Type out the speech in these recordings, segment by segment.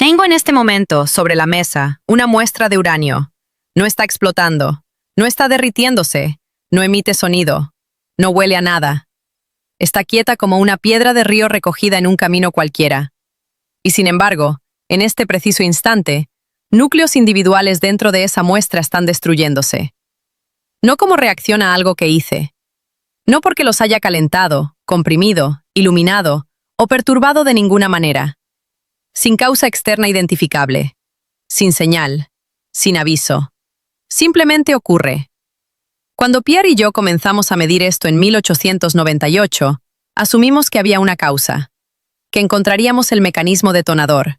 Tengo en este momento sobre la mesa una muestra de uranio. No está explotando, no está derritiéndose, no emite sonido, no huele a nada. Está quieta como una piedra de río recogida en un camino cualquiera. Y sin embargo, en este preciso instante, núcleos individuales dentro de esa muestra están destruyéndose. No como reacción a algo que hice. No porque los haya calentado, comprimido, iluminado o perturbado de ninguna manera. Sin causa externa identificable. Sin señal. Sin aviso. Simplemente ocurre. Cuando Pierre y yo comenzamos a medir esto en 1898, asumimos que había una causa, que encontraríamos el mecanismo detonador,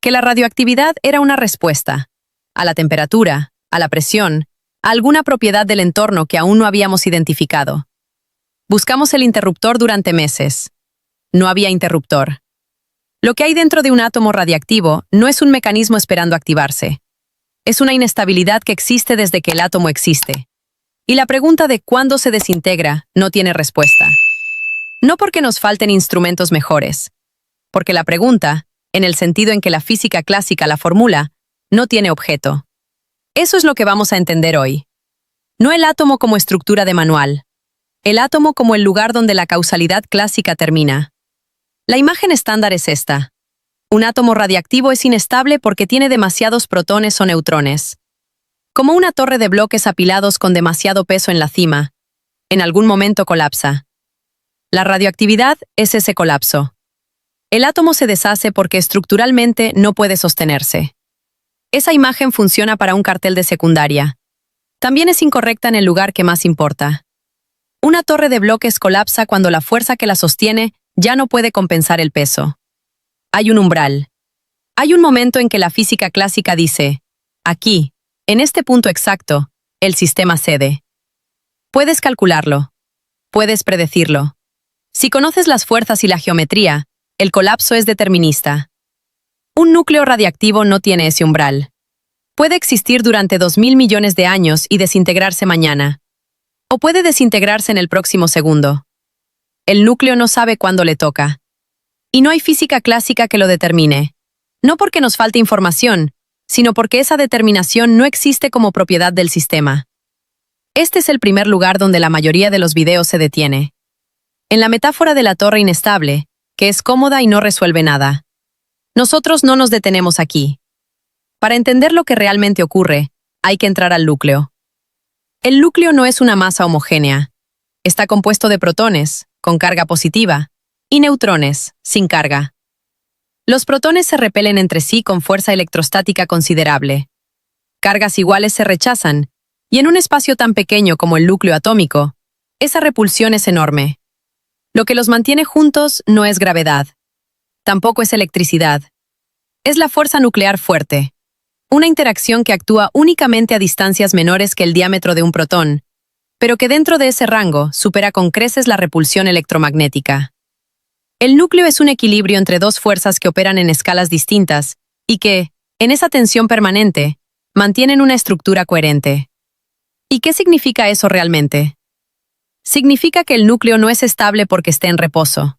que la radioactividad era una respuesta, a la temperatura, a la presión, a alguna propiedad del entorno que aún no habíamos identificado. Buscamos el interruptor durante meses. No había interruptor. Lo que hay dentro de un átomo radiactivo no es un mecanismo esperando activarse. Es una inestabilidad que existe desde que el átomo existe. Y la pregunta de cuándo se desintegra no tiene respuesta. No porque nos falten instrumentos mejores, porque la pregunta, en el sentido en que la física clásica la formula, no tiene objeto. Eso es lo que vamos a entender hoy. No el átomo como estructura de manual, el átomo como el lugar donde la causalidad clásica termina. La imagen estándar es esta. Un átomo radiactivo es inestable porque tiene demasiados protones o neutrones. Como una torre de bloques apilados con demasiado peso en la cima. En algún momento colapsa. La radioactividad es ese colapso. El átomo se deshace porque estructuralmente no puede sostenerse. Esa imagen funciona para un cartel de secundaria. También es incorrecta en el lugar que más importa. Una torre de bloques colapsa cuando la fuerza que la sostiene ya no puede compensar el peso. Hay un umbral. Hay un momento en que la física clásica dice, aquí, en este punto exacto, el sistema cede. Puedes calcularlo. Puedes predecirlo. Si conoces las fuerzas y la geometría, el colapso es determinista. Un núcleo radiactivo no tiene ese umbral. Puede existir durante 2000 millones de años y desintegrarse mañana. O puede desintegrarse en el próximo segundo. El núcleo no sabe cuándo le toca. Y no hay física clásica que lo determine. No porque nos falte información, sino porque esa determinación no existe como propiedad del sistema. Este es el primer lugar donde la mayoría de los videos se detiene. En la metáfora de la torre inestable, que es cómoda y no resuelve nada. Nosotros no nos detenemos aquí. Para entender lo que realmente ocurre, hay que entrar al núcleo. El núcleo no es una masa homogénea. Está compuesto de protones, con carga positiva, y neutrones, sin carga. Los protones se repelen entre sí con fuerza electrostática considerable. Cargas iguales se rechazan, y en un espacio tan pequeño como el núcleo atómico, esa repulsión es enorme. Lo que los mantiene juntos no es gravedad. Tampoco es electricidad. Es la fuerza nuclear fuerte. Una interacción que actúa únicamente a distancias menores que el diámetro de un protón, pero que dentro de ese rango supera con creces la repulsión electromagnética. El núcleo es un equilibrio entre dos fuerzas que operan en escalas distintas y que, en esa tensión permanente, mantienen una estructura coherente. ¿Y qué significa eso realmente? Significa que el núcleo no es estable porque esté en reposo.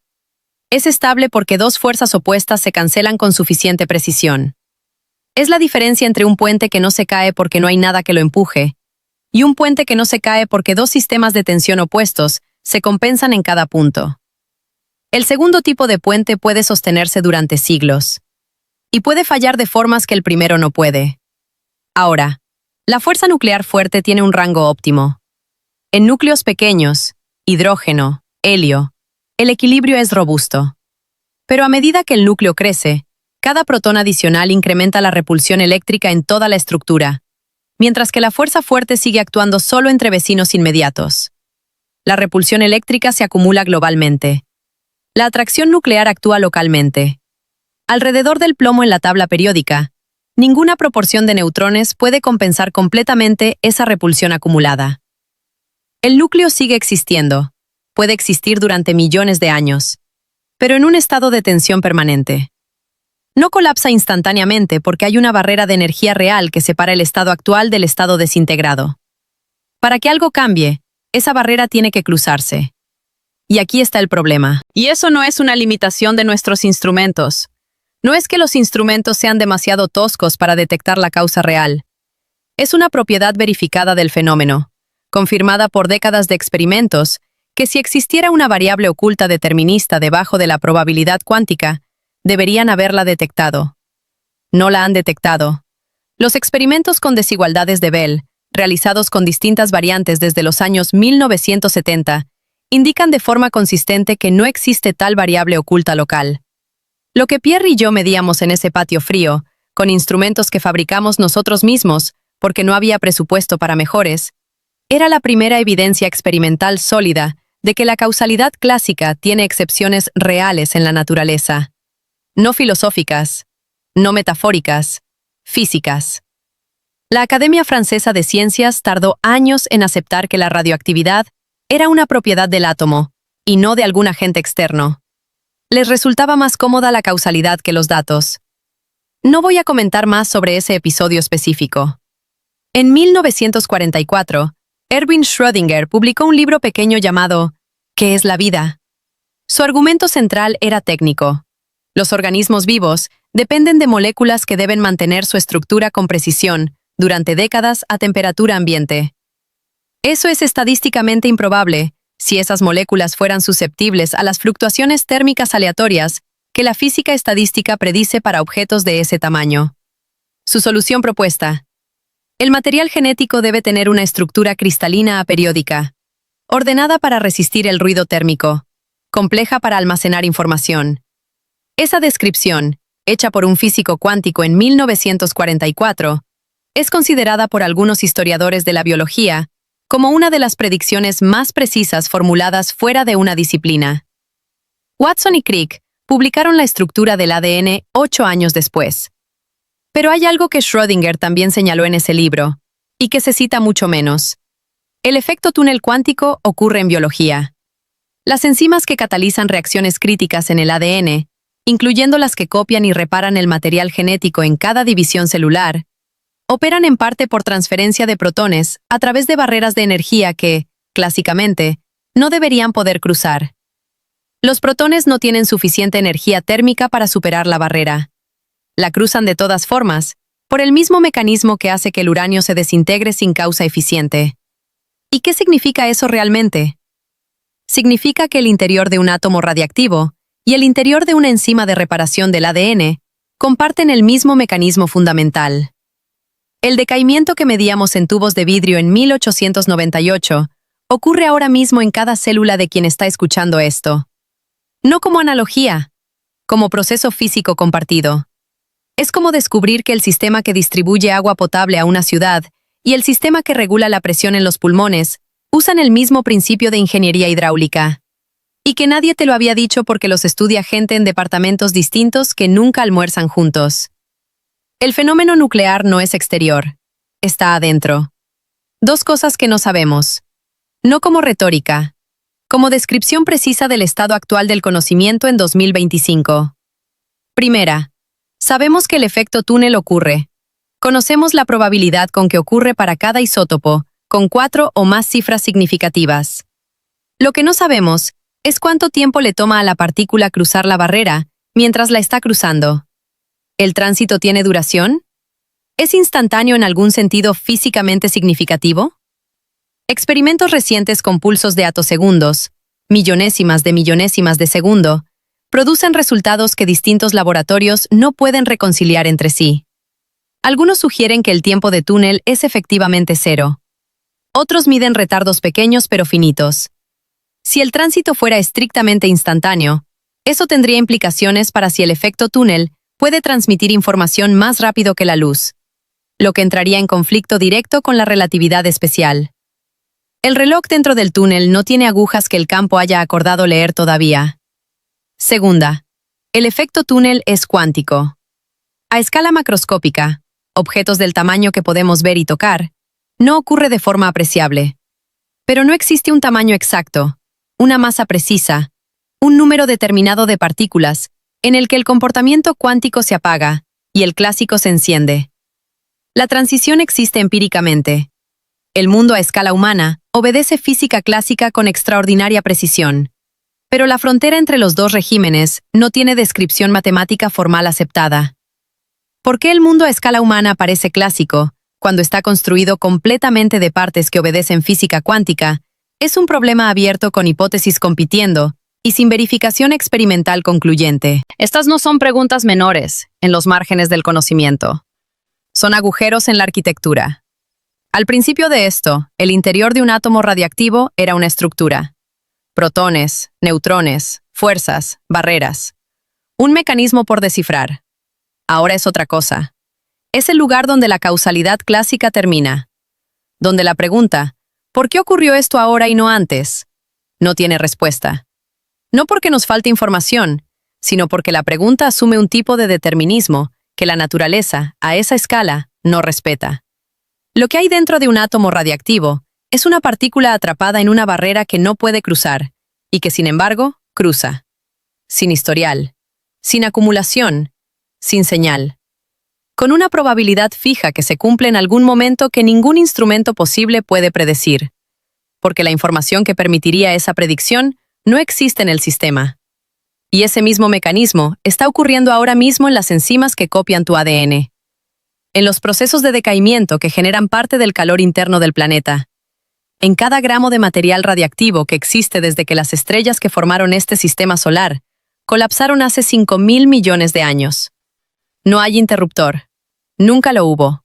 Es estable porque dos fuerzas opuestas se cancelan con suficiente precisión. Es la diferencia entre un puente que no se cae porque no hay nada que lo empuje, y un puente que no se cae porque dos sistemas de tensión opuestos se compensan en cada punto. El segundo tipo de puente puede sostenerse durante siglos, y puede fallar de formas que el primero no puede. Ahora, la fuerza nuclear fuerte tiene un rango óptimo. En núcleos pequeños, hidrógeno, helio, el equilibrio es robusto. Pero a medida que el núcleo crece, cada protón adicional incrementa la repulsión eléctrica en toda la estructura, mientras que la fuerza fuerte sigue actuando solo entre vecinos inmediatos. La repulsión eléctrica se acumula globalmente. La atracción nuclear actúa localmente. Alrededor del plomo en la tabla periódica, ninguna proporción de neutrones puede compensar completamente esa repulsión acumulada. El núcleo sigue existiendo. Puede existir durante millones de años, pero en un estado de tensión permanente. No colapsa instantáneamente porque hay una barrera de energía real que separa el estado actual del estado desintegrado. Para que algo cambie, esa barrera tiene que cruzarse. Y aquí está el problema. Y eso no es una limitación de nuestros instrumentos. No es que los instrumentos sean demasiado toscos para detectar la causa real. Es una propiedad verificada del fenómeno, confirmada por décadas de experimentos, que si existiera una variable oculta determinista debajo de la probabilidad cuántica, deberían haberla detectado. No la han detectado. Los experimentos con desigualdades de Bell, realizados con distintas variantes desde los años 1970, indican de forma consistente que no existe tal variable oculta local. Lo que Pierre y yo medíamos en ese patio frío, con instrumentos que fabricamos nosotros mismos, porque no había presupuesto para mejores, era la primera evidencia experimental sólida de que la causalidad clásica tiene excepciones reales en la naturaleza. No filosóficas, no metafóricas, físicas. La Academia Francesa de Ciencias tardó años en aceptar que la radioactividad era una propiedad del átomo, y no de algún agente externo. Les resultaba más cómoda la causalidad que los datos. No voy a comentar más sobre ese episodio específico. En 1944, Erwin Schrödinger publicó un libro pequeño llamado ¿Qué es la vida? Su argumento central era técnico. Los organismos vivos dependen de moléculas que deben mantener su estructura con precisión durante décadas a temperatura ambiente. Eso es estadísticamente improbable si esas moléculas fueran susceptibles a las fluctuaciones térmicas aleatorias que la física estadística predice para objetos de ese tamaño. Su solución propuesta. El material genético debe tener una estructura cristalina aperiódica, ordenada para resistir el ruido térmico, compleja para almacenar información. Esa descripción, hecha por un físico cuántico en 1944, es considerada por algunos historiadores de la biología como una de las predicciones más precisas formuladas fuera de una disciplina. Watson y Crick publicaron la estructura del ADN 8 años después. Pero hay algo que Schrödinger también señaló en ese libro, y que se cita mucho menos. El efecto túnel cuántico ocurre en biología. Las enzimas que catalizan reacciones críticas en el ADN, incluyendo las que copian y reparan el material genético en cada división celular, operan en parte por transferencia de protones a través de barreras de energía que, clásicamente, no deberían poder cruzar. Los protones no tienen suficiente energía térmica para superar la barrera. La cruzan de todas formas, por el mismo mecanismo que hace que el uranio se desintegre sin causa eficiente. ¿Y qué significa eso realmente? Significa que el interior de un átomo radiactivo y el interior de una enzima de reparación del ADN comparten el mismo mecanismo fundamental. El decaimiento que medíamos en tubos de vidrio en 1898 ocurre ahora mismo en cada célula de quien está escuchando esto. No como analogía, como proceso físico compartido. Es como descubrir que el sistema que distribuye agua potable a una ciudad y el sistema que regula la presión en los pulmones usan el mismo principio de ingeniería hidráulica. Y que nadie te lo había dicho porque los estudia gente en departamentos distintos que nunca almuerzan juntos. El fenómeno nuclear no es exterior, está adentro. Dos cosas que no sabemos. No como retórica, como descripción precisa del estado actual del conocimiento en 2025. Primera, sabemos que el efecto túnel ocurre. Conocemos la probabilidad con que ocurre para cada isótopo, con 4 o más cifras significativas. Lo que no sabemos es cuánto tiempo le toma a la partícula cruzar la barrera mientras la está cruzando. ¿El tránsito tiene duración? ¿Es instantáneo en algún sentido físicamente significativo? Experimentos recientes con pulsos de atosegundos, millonésimas de segundo, producen resultados que distintos laboratorios no pueden reconciliar entre sí. Algunos sugieren que el tiempo de túnel es efectivamente cero. Otros miden retardos pequeños pero finitos. Si el tránsito fuera estrictamente instantáneo, eso tendría implicaciones para si el efecto túnel puede transmitir información más rápido que la luz, lo que entraría en conflicto directo con la relatividad especial. El reloj dentro del túnel no tiene agujas que el campo haya acordado leer todavía. Segunda, el efecto túnel es cuántico. A escala macroscópica, objetos del tamaño que podemos ver y tocar, no ocurre de forma apreciable. Pero no existe un tamaño exacto, una masa precisa, un número determinado de partículas, en el que el comportamiento cuántico se apaga y el clásico se enciende. La transición existe empíricamente. El mundo a escala humana obedece física clásica con extraordinaria precisión. Pero la frontera entre los dos regímenes no tiene descripción matemática formal aceptada. ¿Por qué el mundo a escala humana parece clásico, cuando está construido completamente de partes que obedecen física cuántica? Es un problema abierto con hipótesis compitiendo y sin verificación experimental concluyente. Estas no son preguntas menores en los márgenes del conocimiento. Son agujeros en la arquitectura. Al principio de esto, el interior de un átomo radiactivo era una estructura. Protones, neutrones, fuerzas, barreras. Un mecanismo por descifrar. Ahora es otra cosa. Es el lugar donde la causalidad clásica termina. Donde la pregunta, ¿por qué ocurrió esto ahora y no antes?, no tiene respuesta. No porque nos falte información, sino porque la pregunta asume un tipo de determinismo que la naturaleza, a esa escala, no respeta. Lo que hay dentro de un átomo radiactivo es una partícula atrapada en una barrera que no puede cruzar, y que sin embargo, cruza. Sin historial, sin acumulación, sin señal. Con una probabilidad fija que se cumple en algún momento que ningún instrumento posible puede predecir. Porque la información que permitiría esa predicción no existe en el sistema. Y ese mismo mecanismo está ocurriendo ahora mismo en las enzimas que copian tu ADN. En los procesos de decaimiento que generan parte del calor interno del planeta. En cada gramo de material radiactivo que existe desde que las estrellas que formaron este sistema solar colapsaron hace 5.000 millones de años. No hay interruptor. Nunca lo hubo.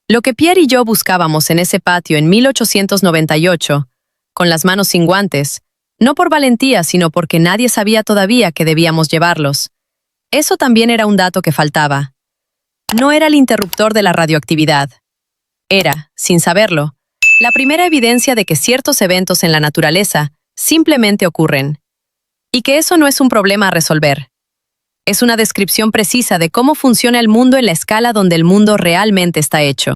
Lo que Pierre y yo buscábamos en ese patio en 1898, con las manos sin guantes, no por valentía, sino porque nadie sabía todavía que debíamos llevarlos. Eso también era un dato que faltaba. No era el interruptor de la radioactividad. Era, sin saberlo, la primera evidencia de que ciertos eventos en la naturaleza simplemente ocurren. Y que eso no es un problema a resolver. Es una descripción precisa de cómo funciona el mundo en la escala donde el mundo realmente está hecho.